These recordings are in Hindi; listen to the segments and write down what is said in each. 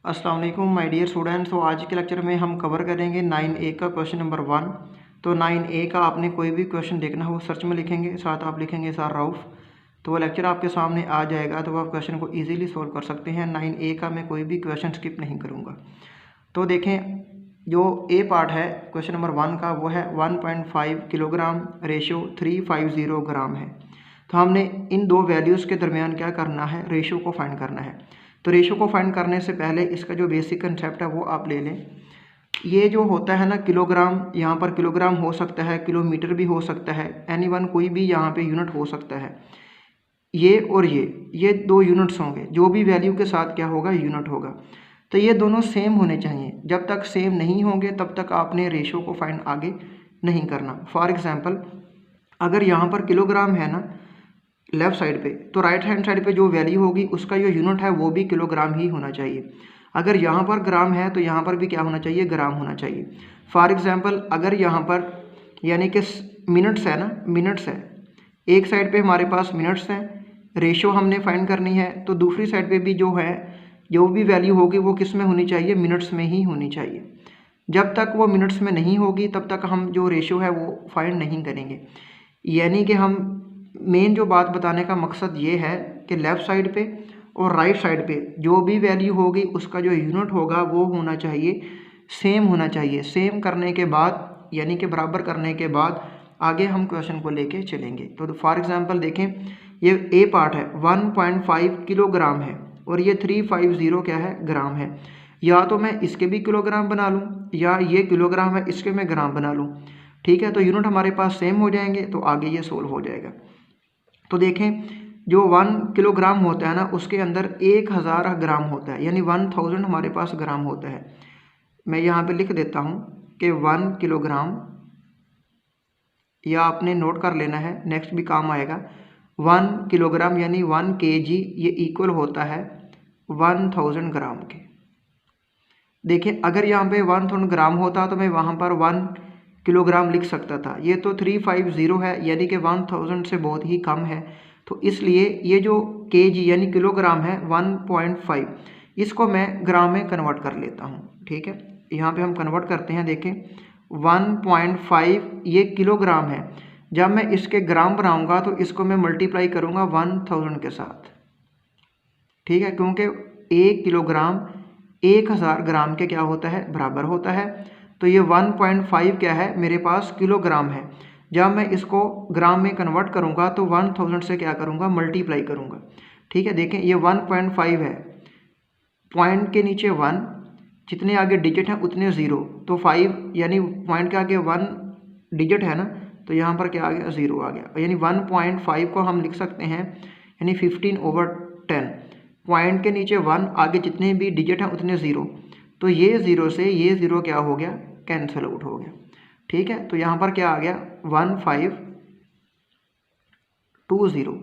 अस्सलाम वालेकुम माय डियर स्टूडेंट्स। तो आज के लेक्चर में हम कवर करेंगे 9A का क्वेश्चन नंबर 1। तो 9A का आपने कोई भी क्वेश्चन देखना हो सर्च में लिखेंगे, साथ आप लिखेंगे सर राउफ, तो वो लेक्चर आपके सामने आ जाएगा, तो आप क्वेश्चन को इजीली सोल्व कर सकते हैं। 9A का मैं कोई भी क्वेश्चन स्किप नहीं करूँगा। तो देखें, जो ए पार्ट है क्वेश्चन नंबर 1 का वो है 1.5 किलोग्राम रेशो 350 ग्राम है। तो हमने इन दो वैल्यूज़ के दरमियान क्या करना है, रेशो को फाइंड करना है। तो रेशो को फाइंड करने से पहले इसका जो बेसिक कंसेप्ट है वो आप ले लें। ये जो होता है ना किलोग्राम, यहाँ पर किलोग्राम हो सकता है, किलोमीटर भी हो सकता है, एनीवन कोई भी यहाँ पे यूनिट हो सकता है। ये और ये दो यूनिट्स होंगे, जो भी वैल्यू के साथ क्या होगा, यूनिट होगा। तो ये दोनों सेम होने चाहिए। जब तक सेम नहीं होंगे तब तक आपने रेशो को फाइंड आगे नहीं करना। फॉर एग्जांपल, अगर यहाँ पर किलोग्राम है ना लेफ़्ट साइड पे, तो राइट हैंड साइड पे जो वैल्यू होगी उसका जो यूनिट है वो भी किलोग्राम ही होना चाहिए। अगर यहाँ पर ग्राम है तो यहाँ पर भी क्या होना चाहिए, ग्राम होना चाहिए। फॉर एग्जांपल, अगर यहाँ पर यानी कि मिनट्स है ना, मिनट्स है, एक साइड पे हमारे पास मिनट्स हैं, रेशो हमने फाइंड करनी है, तो दूसरी साइड पे भी जो है, जो भी वैल्यू होगी वो किस में होनी चाहिए, मिनट्स में ही होनी चाहिए। जब तक वो मिनट्स में नहीं होगी तब तक हम जो रेशो है वो फाइंड नहीं करेंगे। यानी कि हम मेन जो बात बताने का मकसद ये है कि लेफ़्ट साइड पे और राइट साइड पे जो भी वैल्यू होगी उसका जो यूनिट होगा वो होना चाहिए, सेम होना चाहिए। सेम करने के बाद यानी कि बराबर करने के बाद आगे हम क्वेश्चन को लेके चलेंगे। तो फॉर एग्जांपल देखें, ये ए पार्ट है 1.5 किलोग्राम है और ये 350 क्या है, ग्राम है। या तो मैं इसके भी किलोग्राम बना लूँ या ये किलोग्राम है इसके मैं ग्राम बना लूँ, ठीक है। तो यूनिट हमारे पास सेम हो जाएंगे तो आगे ये सोल्व हो जाएगा। तो देखें, जो 1 किलोग्राम होता है ना उसके अंदर 1000 ग्राम होता है, यानी 1000 हमारे पास ग्राम होता है। मैं यहाँ पे लिख देता हूँ कि 1 किलोग्राम, या आपने नोट कर लेना है, नेक्स्ट भी काम आएगा। 1 किलोग्राम यानी 1 kg, ये इक्वल होता है 1000 ग्राम के। देखिए, अगर यहाँ पे 1000 ग्राम होता तो मैं वहाँ पर 1 किलोग्राम लिख सकता था। ये तो 350 है, यानी कि 1000 से बहुत ही कम है, तो इसलिए ये जो kg यानी किलोग्राम है 1.5, इसको मैं ग्राम में कन्वर्ट कर लेता हूँ, ठीक है। यहाँ पे हम कन्वर्ट करते हैं। देखें, 1.5 ये किलोग्राम है, जब मैं इसके ग्राम बनाऊँगा तो इसको मैं मल्टीप्लाई करूँगा 1000 के साथ, ठीक है, क्योंकि 1 किलोग्राम 1000 ग्राम के क्या होता है, बराबर होता है। तो ये 1.5 क्या है, मेरे पास किलोग्राम है। जब मैं इसको ग्राम में कन्वर्ट करूँगा तो 1000 से क्या करूँगा, मल्टीप्लाई करूँगा, ठीक है। देखें, ये 1.5 है, पॉइंट के नीचे 1, जितने आगे डिजिट हैं उतने 0, तो 5 यानी पॉइंट के आगे 1 डिजिट है ना, तो यहाँ पर क्या आ गया, 0 आ गया। यानी 1.5 को हम लिख सकते हैं यानी 15/10, पॉइंट के नीचे 1, आगे जितने भी डिजिट हैं उतने 0, तो ये 0 से ये 0 क्या हो गया, कैंसिल आउट हो गया, ठीक है। तो यहाँ पर क्या आ गया, 1520,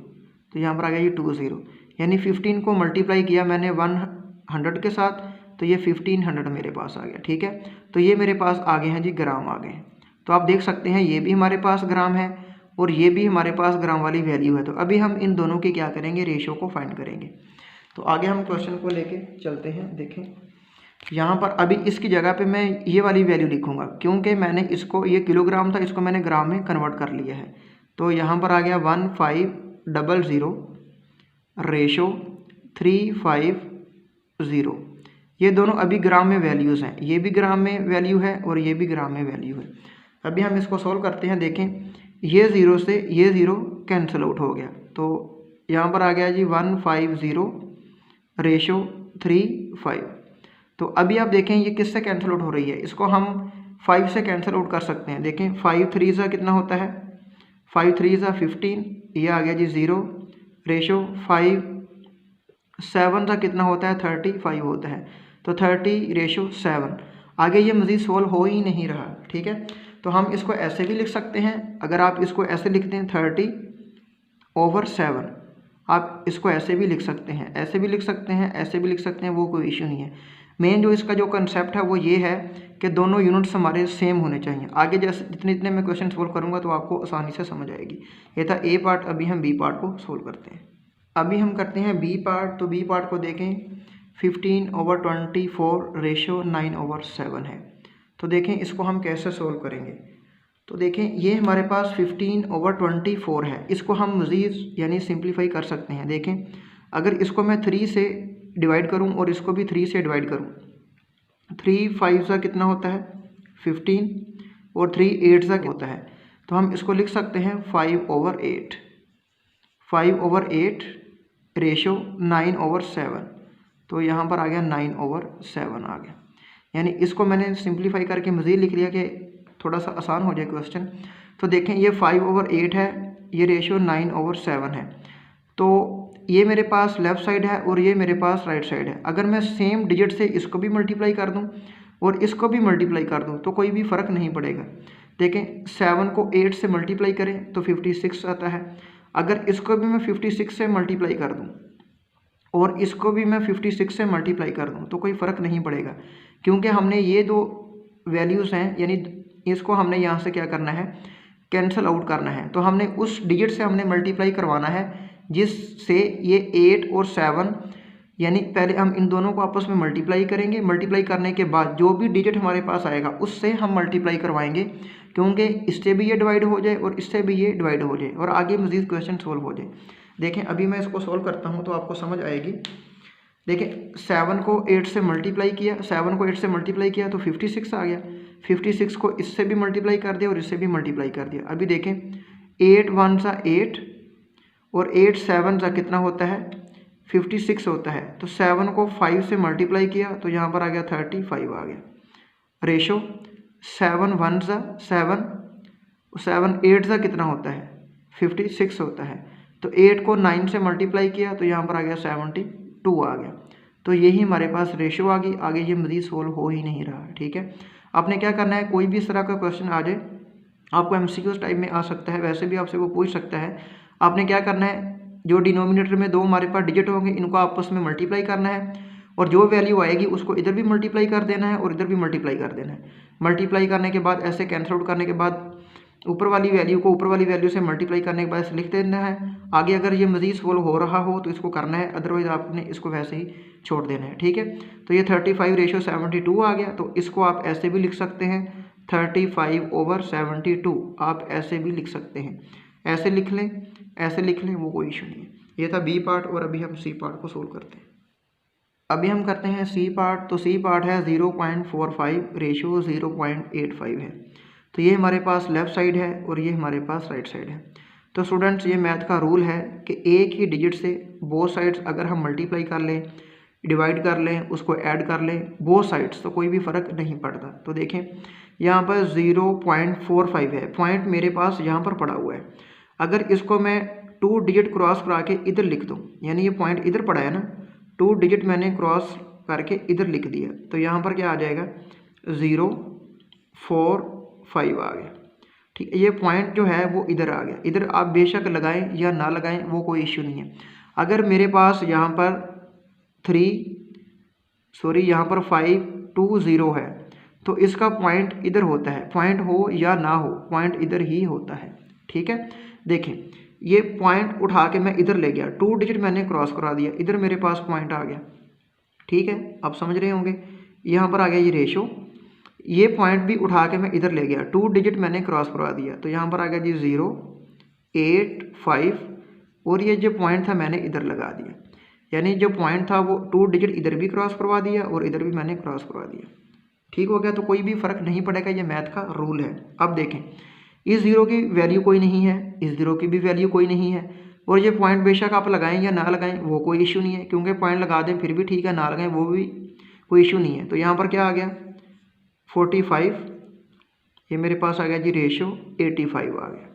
तो यहाँ पर आ गया ये 20, यानी 15 को मल्टीप्लाई किया मैंने 100 के साथ, तो ये 1500 मेरे पास आ गया, ठीक है। तो ये मेरे पास आ गए हैं जी, ग्राम आ गए हैं। तो आप देख सकते हैं ये भी हमारे पास ग्राम है और ये भी हमारे पास ग्राम वाली वैल्यू है। तो अभी हम इन दोनों की क्या करेंगे, रेशो को फाइंड करेंगे। तो आगे हम क्वेश्चन को लेके चलते हैं। देखें, यहाँ पर अभी इसकी जगह पे मैं ये वाली वैल्यू लिखूँगा, क्योंकि मैंने इसको, ये किलोग्राम था, इसको मैंने ग्राम में कन्वर्ट कर लिया है। तो यहाँ पर आ गया 1500 रेशो 350। ये दोनों अभी ग्राम में वैल्यूज़ हैं, ये भी ग्राम में वैल्यू है और ये भी ग्राम में वैल्यू है। अभी हम इसको सोल्व करते हैं। देखें, ये 0 से ये 0 कैंसिल आउट हो गया, तो यहाँ पर आ गया जी 150 रेशो 35। तो अभी आप देखें ये किससे कैंसिल आउट हो रही है, इसको हम 5 से कैंसिल आउट कर सकते हैं। देखें, 5 3 सा कितना होता है, 5 3 सा 15, ये आ गया जी 0 रेशो 5 7 सा कितना होता है, 35 होता है, तो 30 रेशो 7। आगे ये मज़ीद सोल्व हो ही नहीं रहा, ठीक है। तो हम इसको ऐसे भी लिख सकते हैं, अगर आप इसको ऐसे लिखते हैं 30/7, आप इसको ऐसे भी लिख सकते हैं, ऐसे भी लिख सकते हैं, ऐसे भी लिख सकते हैं, वो कोई इशू नहीं है। मेन जो इसका जो कंसेप्ट है वो ये है कि दोनों यूनिट्स हमारे सेम होने चाहिए। आगे जैसे जितने जितने मैं क्वेश्चन सोल्व करूँगा तो आपको आसानी से समझ आएगी। ये था ए पार्ट, अभी हम बी पार्ट को सोल्व करते हैं। अभी हम करते हैं बी पार्ट। तो बी पार्ट को देखें, 15/24 रेशो 9/7 है। तो देखें इसको हम कैसे सोल्व करेंगे। तो देखें ये हमारे पास 15/24 है, इसको हम मज़ीद यानी सिंप्लीफाई कर सकते हैं। देखें अगर इसको मैं 3 से डिवाइड करूं और इसको भी 3 से डिवाइड करूं, 3 5 सा कितना होता है 15 और 3 8 सा होता है। तो हम इसको लिख सकते हैं 5/8, 5/8 रेशो 9/7। तो यहाँ पर आ गया 9/7 आ गया। यानी इसको मैंने सिंप्लीफाई करके मज़ीद लिख लिया कि थोड़ा सा आसान हो जाए क्वेश्चन। तो देखें ये 5/8 है, ये रेशो 9/7 है। तो ये मेरे पास लेफ़्ट साइड है और ये मेरे पास राइट साइड है। अगर मैं सेम डिजिट से इसको भी मल्टीप्लाई कर दूं और इसको भी मल्टीप्लाई कर दूं तो कोई भी फ़र्क नहीं पड़ेगा। देखें 7 को 8 से मल्टीप्लाई करें तो 56 आता है। अगर इसको भी मैं 56 से मल्टीप्लाई कर दूँ और इसको भी मैं 56 से मल्टीप्लाई कर दूँ तो कोई फ़र्क नहीं पड़ेगा, क्योंकि हमने ये दो वैल्यूज़ हैं यानी इसको हमने यहाँ से क्या करना है कैंसिल आउट करना है। तो हमने उस डिजिट से हमने मल्टीप्लाई करवाना है जिससे ये 8 और 7 यानी पहले हम इन दोनों को आपस में मल्टीप्लाई करेंगे। मल्टीप्लाई करने के बाद जो भी डिजिट हमारे पास आएगा उससे हम मल्टीप्लाई करवाएंगे, क्योंकि इससे भी ये डिवाइड हो जाए और इससे भी ये डिवाइड हो जाए और आगे मज़ीद क्वेश्चन सोल्व हो जाए। देखें अभी मैं इसको सोल्व करता हूँ तो आपको समझ आएगी। देखें 7 को 8 से मल्टीप्लाई किया, 7 को 8 से मल्टीप्लाई किया तो 56 आ गया। 56 को इससे भी मल्टीप्लाई कर दिया और इससे भी मल्टीप्लाई कर दिया। अभी देखें 8 1 सा 8 और 8 7 सा कितना होता है 56 होता है। तो 7 को 5 से मल्टीप्लाई किया तो यहाँ पर आ गया 35 आ गया। रेशो 7 1 सा 7, 7 8 सा कितना होता है 56 होता है। तो 8 को 9 से मल्टीप्लाई किया तो यहाँ पर आ गया 72 आ गया। तो यही हमारे पास रेशो आ गई। आगे ये मज़ीद सोल्व हो ही नहीं रहा है। ठीक है, आपने क्या करना है, कोई भी इस तरह का क्वेश्चन आ जाए, आपको MCQs टाइप में आ सकता है, वैसे भी आपसे वो पूछ सकता है। आपने क्या करना है, जो डिनोमिनेटर में दो हमारे पास डिजिट होंगे इनको आपस में मल्टीप्लाई करना है और जो वैल्यू आएगी उसको इधर भी मल्टीप्लाई कर देना है और इधर भी मल्टीप्लाई कर देना है। मल्टीप्लाई करने के बाद ऐसे कैंसिल आउट करने के बाद ऊपर वाली वैल्यू को ऊपर वाली वैल्यू से मल्टीप्लाई करने के बाद ऐसे लिख देना है। आगे अगर ये मज़ीद सोल्व हो रहा हो तो इसको करना है, अदरवाइज़ आपने इसको वैसे ही छोड़ देना है। ठीक है, तो ये 35 रेशो 72 आ गया। तो इसको आप ऐसे भी लिख सकते हैं 35/72, आप ऐसे भी लिख सकते हैं, ऐसे लिख लें, ऐसे लिख लें, वो कोई इशू नहीं है। ये था बी पार्ट और अभी हम सी पार्ट को सोल्व करते हैं। अभी हम करते हैं सी पार्ट। तो सी पार्ट है 0.45 रेशो 0.85 है। तो ये हमारे पास लेफ़्ट साइड है और ये हमारे पास राइट साइड है। तो स्टूडेंट्स ये मैथ का रूल है कि एक ही डिजिट से बोथ साइड्स अगर हम मल्टीप्लाई कर लें, डिवाइड कर लें, उसको ऐड कर लें बोथ साइड्स, तो कोई भी फ़र्क नहीं पड़ता। तो देखें यहाँ पर 0.45 है, पॉइंट मेरे पास यहाँ पर पड़ा हुआ है। अगर इसको मैं 2 डिजिट क्रॉस करा के इधर लिख दूँ, यानी ये पॉइंट इधर पड़ा है ना, 2 डिजिट मैंने क्रॉस करके इधर लिख दिया, तो यहाँ पर क्या आ जाएगा 0.45 आ गया। ठीक है, ये पॉइंट जो है वो इधर आ गया। इधर आप बेशक लगाएं या ना लगाएं वो कोई इश्यू नहीं है। अगर मेरे पास यहाँ पर 520 है तो इसका पॉइंट इधर होता है, पॉइंट हो या ना हो पॉइंट इधर ही होता है। ठीक है, देखें ये पॉइंट उठा के मैं इधर ले गया, 2 डिजिट मैंने क्रॉस करा दिया, इधर मेरे पास पॉइंट आ गया। ठीक है, आप समझ रहे होंगे, यहाँ पर आ गया ये रेशो, ये पॉइंट भी उठा के मैं इधर ले गया, 2 डिजिट मैंने क्रॉस करवा दिया, तो यहाँ पर आ गया जी 0.85 और ये जो पॉइंट था मैंने इधर लगा दिया, यानी जो पॉइंट था वो 2 डिजिट इधर भी क्रॉस करवा दिया और इधर भी मैंने क्रॉस करवा दिया। ठीक हो गया, तो कोई भी फ़र्क नहीं पड़ेगा, ये मैथ का रूल है। अब देखें इस ज़ीरो की वैल्यू कोई नहीं है, इस ज़ीरो की भी वैल्यू कोई नहीं है, और ये पॉइंट बेशक आप लगाएं या ना लगाएं वो कोई इशू नहीं है, क्योंकि पॉइंट लगा दें फिर भी ठीक है, ना लगाएं वो भी कोई इशू नहीं है। तो यहाँ पर क्या आ गया 45, ये मेरे पास आ गया जी रेशो 85 आ गया।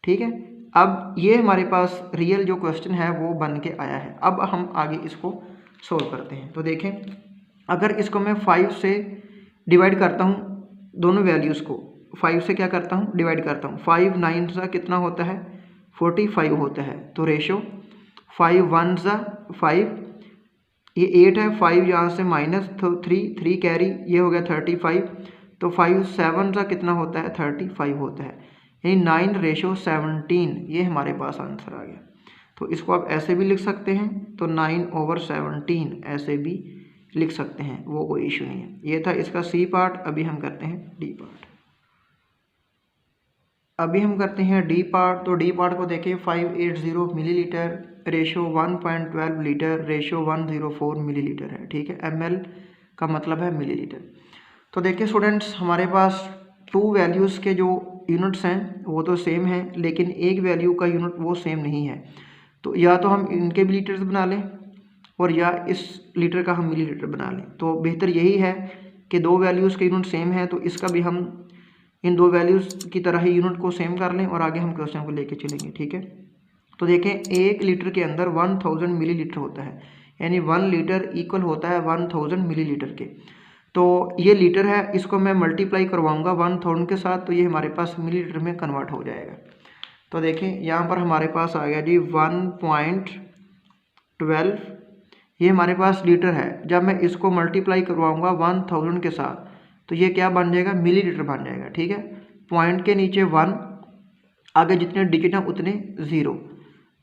ठीक है, अब ये हमारे पास रियल जो क्वेश्चन है वो बन के आया है। अब हम आगे इसको सोल्व करते हैं। तो देखें अगर इसको मैं 5 से डिवाइड करता हूँ, दोनों वैल्यूज़ को 5 से क्या करता हूँ डिवाइड करता हूँ, 5 9 सा कितना होता है 45 होता है। तो रेशो 5 1 सा 5, ये 8 है, 5 यहाँ से माइनस तो 3 कैरी, ये हो गया 35, तो 5 7 सा कितना होता है 35 होता है, यानी 9 रेशो 17, ये हमारे पास आंसर आ गया। तो इसको आप ऐसे भी लिख सकते हैं, तो 9/17 ऐसे भी लिख सकते हैं, वो कोई इशू नहीं है। ये था इसका सी पार्ट। अभी हम करते हैं डी पार्ट। अभी हम करते हैं डी पार्ट। तो डी पार्ट को देखिए 580 millilitre, ratio 1.12 litre, ratio 104 millilitre है। ठीक है, ml का मतलब है मिलीलीटर। तो देखिए स्टूडेंट्स, हमारे पास टू वैल्यूज़ के जो यूनिट्स हैं वो तो सेम हैं, लेकिन एक वैल्यू का यूनिट वो सेम नहीं है। तो या तो हम इनके भी लीटर्स बना लें और या इस लीटर का हम मिलीलीटर बना लें। तो बेहतर यही है कि दो वैल्यूज़ के यूनिट सेम है, तो इसका भी हम इन दो वैल्यूज़ की तरह ही यूनिट को सेम कर लें और आगे हम क्वेश्चन को लेके चलेंगे। ठीक है, तो देखें 1 लीटर के अंदर 1000 मिलीलीटर होता है, यानी 1 लीटर इक्वल होता है 1000 मिलीलीटर के। तो ये लीटर है, इसको मैं मल्टीप्लाई करवाऊंगा 1000 के साथ, तो ये हमारे पास मिलीलीटर में कन्वर्ट हो जाएगा। तो देखें यहाँ पर हमारे पास आ गया जी 1.12, ये हमारे पास लीटर है। जब मैं इसको मल्टीप्लाई करवाऊंगा 1000 के साथ, तो ये क्या बन जाएगा, मिलीलीटर बन जाएगा। ठीक है, पॉइंट के नीचे 1, आगे जितने डिजिट हैं उतने 0।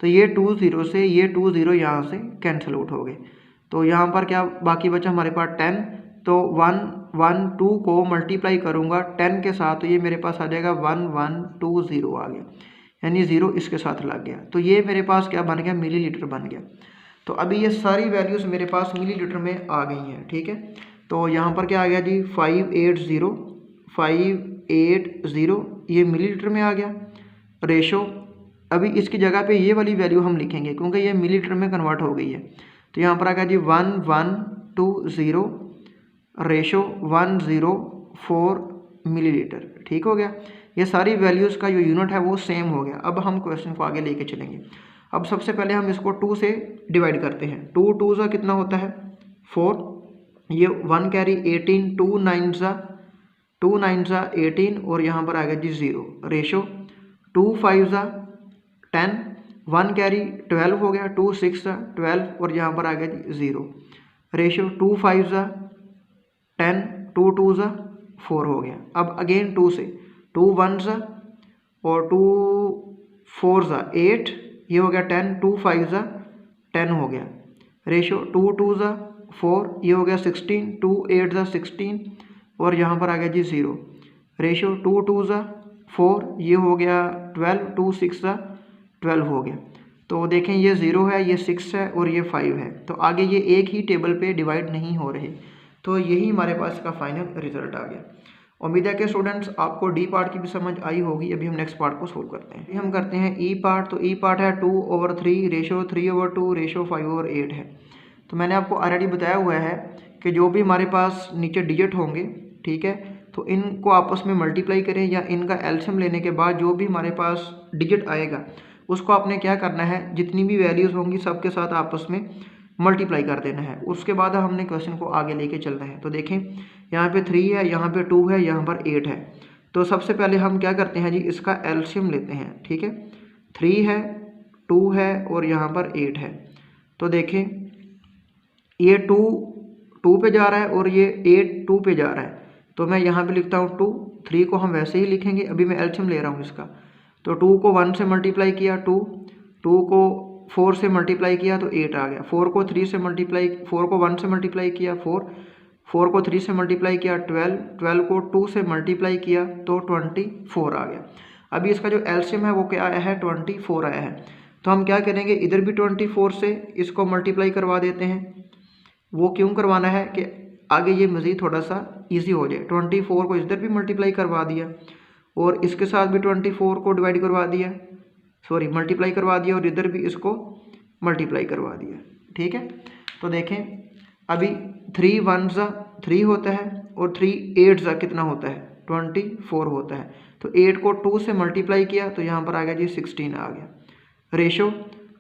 तो ये 2 0 से ये 2 0 यहाँ से कैंसिल आउट हो गए। तो यहाँ पर क्या बाकी बचा हमारे पास 10। तो 1 1 2 को मल्टीप्लाई करूँगा 10 के साथ, तो ये मेरे पास आ जाएगा 1120 आ गया, यानी 0 इसके साथ लग गया। तो ये मेरे पास क्या बन गया, मिलीलीटर बन गया। तो अभी ये सारी वैल्यूज़ मेरे पास मिलीलीटर में आ गई हैं। ठीक है, तो यहाँ पर क्या आ गया जी 580 ये मिलीलीटर में आ गया। रेशो, अभी इसकी जगह पे ये वाली वैल्यू हम लिखेंगे क्योंकि ये मिलीलीटर में कन्वर्ट हो गई है। तो यहाँ पर आ गया जी 1120, रेशो 104 मिलीलीटर। ठीक हो गया, ये सारी वैल्यूज़ का जो यूनिट है वो सेम हो गया। अब हम क्वेश्चन को आगे लेके चलेंगे। अब सबसे पहले हम इसको 2 से डिवाइड करते हैं। 2 2 सा कितना होता है 4, ये 1 कैरी 18, 2 9 सा 18 और यहाँ पर आ गया जी 0। रेशो 2 5 सा 10, 1 कैरी 12 हो गया, 2 6 सा 12 और यहाँ पर आ गया जी 0। रेशो 2 5 सा 10, 2 2 सा 4 हो गया। अब अगेन 2 से 2 1 सा और 2 4 सा 8, ये हो गया 10, 2 5 सा 10 हो गया। रेशो 2 2 सा 4, ये हो गया 16, 2 8 सा 16 और यहाँ पर आ गया जी 0। रेशो 2 2 सा 4, ये हो गया 12, 2 6 सा 12 हो गया। तो देखें ये 0 है, ये 6 है और ये 5 है। तो आगे ये एक ही टेबल पे डिवाइड नहीं हो रहे। तो यही हमारे पास का फाइनल रिजल्ट आ गया। उम्मीद है कि स्टूडेंट्स आपको डी पार्ट की भी समझ आई होगी। अभी हम नेक्स्ट पार्ट को सोल्व करते हैं। अभी हम करते हैं ई पार्ट। तो ई पार्ट है 2/3, रेशो 3/2, रेशो 5/8 है। तो मैंने आपको ऑलरेडी बताया हुआ है कि जो भी हमारे पास नीचे डिजिट होंगे, ठीक है, तो इनको आपस में मल्टीप्लाई करें या इनका एलसीएम लेने के बाद जो भी हमारे पास डिजिट आएगा उसको आपने क्या करना है, जितनी भी वैल्यूज़ होंगी सबके साथ आपस में मल्टीप्लाई कर देना है। उसके बाद हमने क्वेश्चन को आगे लेके चलना है। तो देखें यहाँ पे 3 है, यहाँ पे 2 है, यहाँ पर 8 है। तो सबसे पहले हम क्या करते हैं जी, इसका एलसीएम लेते हैं। ठीक है, 3 है, 2 है और यहाँ पर 8 है। तो देखें ये 2 पे जा रहा है और ये 8 2 पे जा रहा है। तो मैं यहाँ पे लिखता हूँ 2, 3 को हम वैसे ही लिखेंगे। अभी मैं एलसीएम ले रहा हूँ इसका। तो 2 को 1 से मल्टीप्लाई किया 2 को 4 से मल्टीप्लाई किया तो 8 आ गया। 4 को 1 से मल्टीप्लाई किया 4 को 3 से मल्टीप्लाई किया 12 को 2 से मल्टीप्लाई किया तो 24 आ गया। अभी इसका जो एलसीएम है वो क्या आया है, 24 आया है। तो हम क्या करेंगे, इधर भी 24 से इसको मल्टीप्लाई करवा देते हैं। वो क्यों करवाना है कि आगे ये मज़ीद थोड़ा सा ईजी हो जाए। 24 को इधर भी मल्टीप्लाई करवा दिया और इसके साथ भी 24 को डिवाइड करवा दिया, मल्टीप्लाई करवा दिया और इधर भी इसको मल्टीप्लाई करवा दिया। ठीक है, तो देखें अभी 3 1 सा 3 होता है और 3 8 सा कितना होता है, 24 होता है। तो 8 को 2 से मल्टीप्लाई किया तो यहाँ पर आ गया जी 16 आ गया। रेशो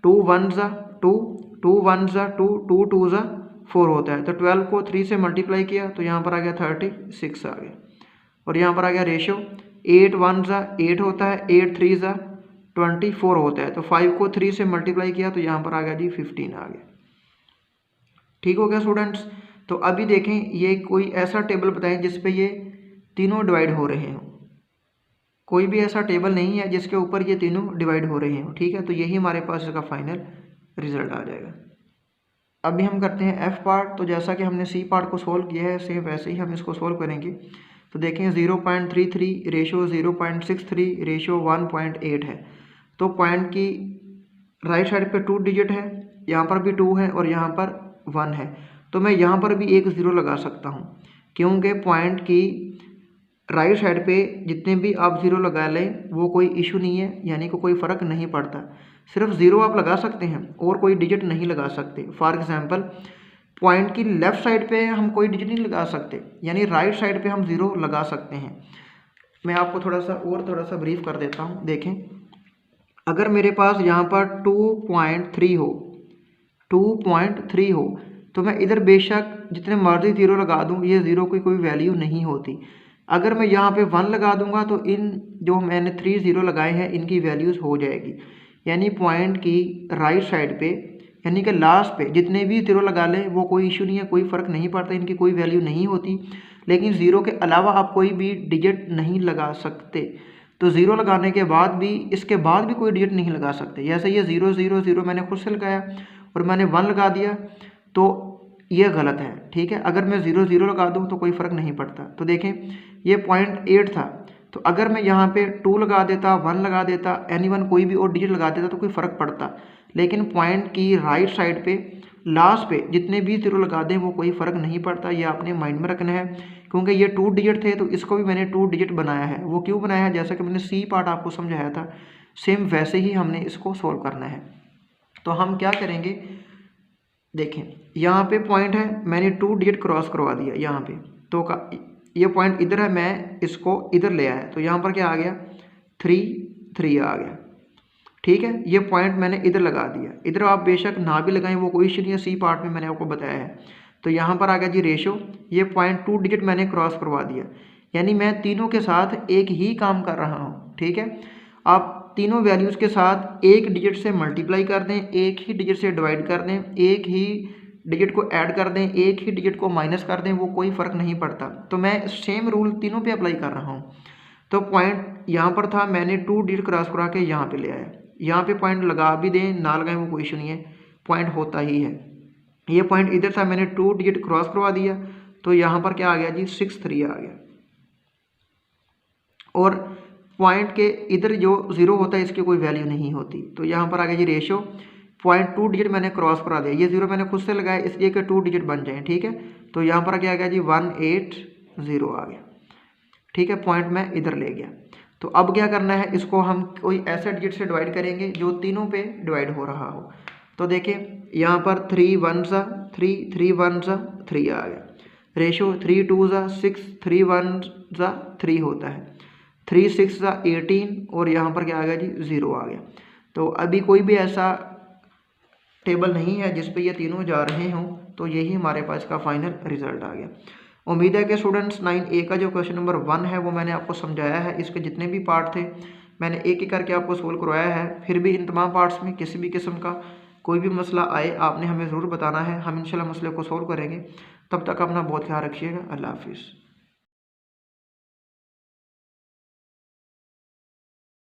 2 1 सा 2, 2 1 सा 2, 2 2 सा 4 होता है। तो 12 को 3 से मल्टीप्लाई किया तो यहाँ पर आ गया 36 आ गया। और यहाँ पर आ गया रेशो 8 1 सा 8 होता है, 8 3 सा 24 होता है। तो 5 को 3 से मल्टीप्लाई किया तो यहाँ पर आ गया जी 15 आ गया। ठीक हो गया स्टूडेंट्स। तो अभी देखें ये कोई ऐसा टेबल बताएं जिस पे ये तीनों डिवाइड हो रहे हों। कोई भी ऐसा टेबल नहीं है जिसके ऊपर ये तीनों डिवाइड हो रहे हैं, ठीक है। तो यही हमारे पास इसका फाइनल रिजल्ट आ जाएगा। अभी हम करते हैं एफ पार्ट। तो जैसा कि हमने सी पार्ट को सोल्व किया है सेम वैसे ही हम इसको सोल्व करेंगे। तो देखें 0.33 रेशो 0.63 रेशो 1.8 है। तो पॉइंट की राइट साइड पे 2 डिजिट है, यहाँ पर भी 2 है और यहाँ पर 1 है। तो मैं यहाँ पर भी एक 0 लगा सकता हूँ, क्योंकि पॉइंट की राइट साइड पे जितने भी आप 0 लगा लें वो कोई इशू नहीं है, यानी कि कोई फ़र्क नहीं पड़ता। सिर्फ 0 आप लगा सकते हैं और कोई डिजिट नहीं लगा सकते। फॉर एग्जांपल पॉइंट की लेफ़्ट साइड पे हम कोई डिजिट नहीं लगा सकते, यानी राइट साइड पे हम 0 लगा सकते हैं। मैं आपको थोड़ा सा ब्रीफ कर देता हूँ। देखें, अगर मेरे पास यहाँ पर 2.3 हो, 2.3 हो, तो मैं इधर बेशक जितने मर्जी 0 लगा दूँ, ये 0 की कोई वैल्यू नहीं होती। अगर मैं यहाँ पे 1 लगा दूंगा तो इन जो मैंने 3 0 लगाए हैं इनकी वैल्यूज़ हो जाएगी। यानी पॉइंट की राइट साइड पे यानी कि लास्ट पे जितने भी 0 लगा लें वो कोई इशू नहीं है, कोई फ़र्क नहीं पड़ता, इनकी कोई वैल्यू नहीं होती। लेकिन 0 के अलावा आप कोई भी डिजिट नहीं लगा सकते। तो 0 लगाने के बाद भी, इसके बाद भी कोई डिजिट नहीं लगा सकते। जैसे ये 0 0 0 मैंने खुद से लगाया और मैंने 1 लगा दिया तो ये गलत है, ठीक है। अगर मैं 0 0 लगा दूँ तो कोई फ़र्क नहीं पड़ता। तो देखें ये 0.8 था, तो अगर मैं यहाँ पे 2 लगा देता, 1 लगा देता, एनीवन कोई भी और डिजिट लगा देता तो कोई फ़र्क पड़ता। लेकिन पॉइंट की राइट साइड पे लास्ट पे जितने भी 0 लगा दें वो कोई फ़र्क नहीं पड़ता। ये आपने माइंड में रखना है, क्योंकि ये 2 डिजिट थे तो इसको भी मैंने 2 डिजिट बनाया है। वो क्यों बनाया है, जैसा कि मैंने सी पार्ट आपको समझाया था, सेम वैसे ही हमने इसको सोल्व करना है। तो हम क्या करेंगे, देखें यहाँ पे पॉइंट है, मैंने 2 डिजिट क्रॉस करवा दिया यहाँ पे, तो ये पॉइंट इधर है, मैं इसको इधर ले आया तो यहाँ पर क्या आ गया 3 3 आ गया, ठीक है। ये पॉइंट मैंने इधर लगा दिया, इधर आप बेशक ना भी लगाएं वो कोई इशू नहीं है, सी पार्ट में मैंने आपको बताया है। तो यहाँ पर आ गया जी रेशो, ये पॉइंट 2 डिजिट मैंने क्रॉस करवा दिया, यानी मैं तीनों के साथ एक ही काम कर रहा हूँ, ठीक है। आप तीनों वैल्यूज़ के साथ एक डिजिट से मल्टीप्लाई कर दें, एक ही डिजिट से डिवाइड कर दें, एक ही डिजिट को ऐड कर दें, एक ही डिजिट को माइनस कर दें, वो कोई फ़र्क नहीं पड़ता। तो मैं सेम रूल तीनों पे अप्लाई कर रहा हूँ। तो पॉइंट यहाँ पर था, मैंने 2 डिजिट क्रॉस करा के यहाँ पे ले आया। यहाँ पे पॉइंट लगा भी दें ना लगाएं वो कोई इशू नहीं है, पॉइंट होता ही है। ये पॉइंट इधर था, मैंने 2 डिजिट क्रॉस करवा दिया तो यहाँ पर क्या आ गया जी 6 3 आ गया। और पॉइंट के इधर जो 0 होता है इसकी कोई वैल्यू नहीं होती। तो यहाँ पर आ गया जी रेशो, पॉइंट 2 डिजिट मैंने क्रॉस करा दिया, ये 0 मैंने खुद से लगाया इसलिए कि 2 डिजिट बन जाए, ठीक है। तो यहाँ पर क्या आ गया जी 180 आ गया, ठीक है। पॉइंट मैं इधर ले गया। तो अब क्या करना है, इसको हम कोई ऐसे डिजिट से डिवाइड करेंगे जो तीनों पे डिवाइड हो रहा हो। तो देखिए यहाँ पर 3 1 सा 3 3 1 सा 3 आ गया, रेशो 3 2 सा 6 3 1 सा 3 होता है, 3 6 सा 18 और यहाँ पर क्या आ गया जी 0 आ गया। तो अभी कोई भी ऐसा टेबल नहीं है जिस पे ये तीनों जा रहे हों, तो यही हमारे पास का फाइनल रिजल्ट आ गया। उम्मीद है कि स्टूडेंट्स 9A का जो क्वेश्चन नंबर 1 है वो मैंने आपको समझाया है। इसके जितने भी पार्ट थे मैंने एक एक करके आपको सोल्व करवाया है। फिर भी इन तमाम पार्ट्स में किसी भी किस्म का कोई भी मसला आए आपने हमें ज़रूर बताना है, हम इंशाल्लाह मसले को सोल्व करेंगे। तब तक अपना बहुत ख्याल रखिएगा। अल्लाह हाफिज़।